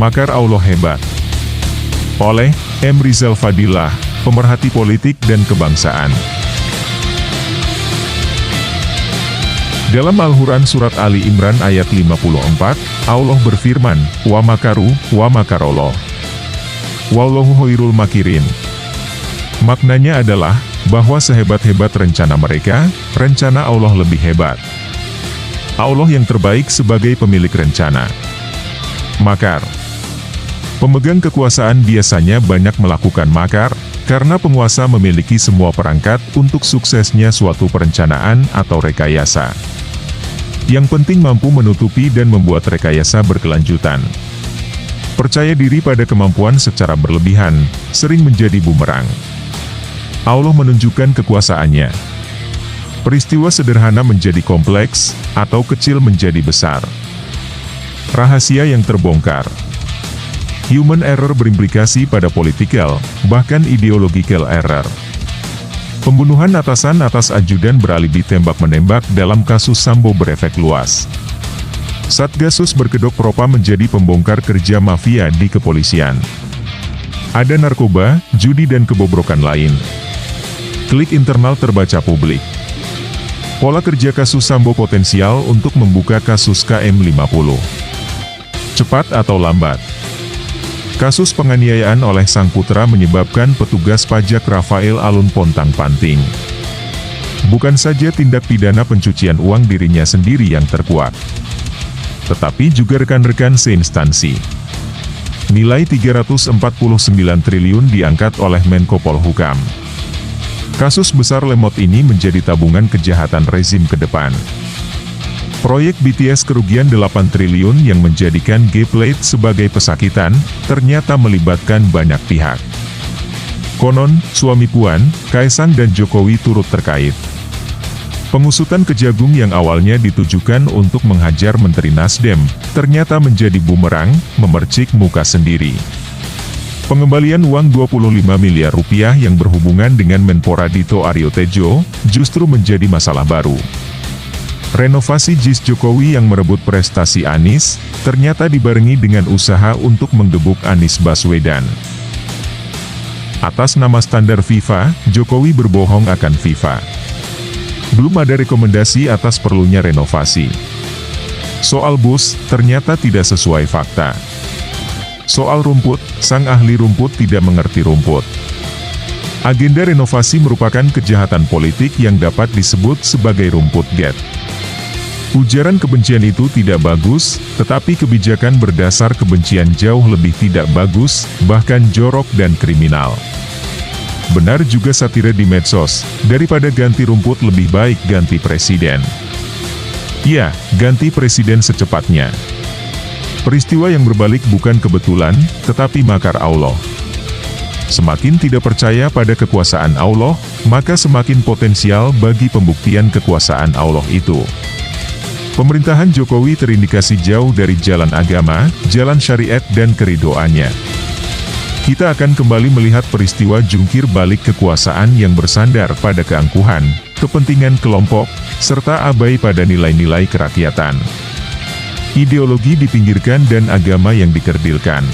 Makar Allah hebat. Oleh M. Rizal Fadilah, pemerhati politik dan kebangsaan. Dalam Al-Quran Surat Ali Imran ayat 54, Allah berfirman, Wa makaru, wa makarallah. Wallahu khairul makirin. Maknanya adalah, bahwa sehebat-hebat rencana mereka, rencana Allah lebih hebat. Allah yang terbaik sebagai pemilik rencana. Makar. Pemegang kekuasaan biasanya banyak melakukan makar, karena penguasa memiliki semua perangkat untuk suksesnya suatu perencanaan atau rekayasa. Yang penting mampu menutupi dan membuat rekayasa berkelanjutan. Percaya diri pada kemampuan secara berlebihan, sering menjadi bumerang. Allah menunjukkan kekuasaannya. Peristiwa sederhana menjadi kompleks, atau kecil menjadi besar. Rahasia yang terbongkar. Human error berimplikasi pada political, bahkan ideological error. Pembunuhan atasan atas ajudan beralibi tembak-menembak dalam kasus Sambo berefek luas. Satgasus berkedok propam menjadi pembongkar kerja mafia di kepolisian. Ada narkoba, judi dan kebobrokan lain. Klik internal terbaca publik. Pola kerja kasus Sambo potensial untuk membuka kasus KM50. Cepat atau lambat. Kasus penganiayaan oleh sang putra menyebabkan petugas pajak Rafael Alun pontang-panting. Bukan saja tindak pidana pencucian uang dirinya sendiri yang terkuak, tetapi juga rekan-rekan seinstansi. Nilai 349 triliun diangkat oleh Menko Polhukam. Kasus besar lemot ini menjadi tabungan kejahatan rezim ke depan. Proyek BTS kerugian 8 triliun yang menjadikan G-Plate sebagai pesakitan, ternyata melibatkan banyak pihak. Konon, suami Puan, Kaisang dan Jokowi turut terkait. Pengusutan Kejagung yang awalnya ditujukan untuk menghajar Menteri Nasdem, ternyata menjadi bumerang, memercik muka sendiri. Pengembalian uang 25 miliar rupiah yang berhubungan dengan Menpora Dito Aryo Tejo, justru menjadi masalah baru. Renovasi JIS Jokowi yang merebut prestasi Anies, ternyata dibarengi dengan usaha untuk menggebuk Anies Baswedan. Atas nama standar FIFA, Jokowi berbohong akan FIFA. Belum ada rekomendasi atas perlunya renovasi. Soal bus, ternyata tidak sesuai fakta. Soal rumput, sang ahli rumput tidak mengerti rumput. Agenda renovasi merupakan kejahatan politik yang dapat disebut sebagai rumput get. Ujaran kebencian itu tidak bagus, tetapi kebijakan berdasar kebencian jauh lebih tidak bagus, bahkan jorok dan kriminal. Benar juga satire di medsos, daripada ganti rumput lebih baik ganti presiden. Ya, ganti presiden secepatnya. Peristiwa yang berbalik bukan kebetulan, tetapi makar Allah. Semakin tidak percaya pada kekuasaan Allah, maka semakin potensial bagi pembuktian kekuasaan Allah itu. Pemerintahan Jokowi terindikasi jauh dari jalan agama, jalan syariat dan keridoannya. Kita akan kembali melihat peristiwa jungkir balik kekuasaan yang bersandar pada keangkuhan, kepentingan kelompok, serta abai pada nilai-nilai kerakyatan. Ideologi dipinggirkan dan agama yang dikerdilkan.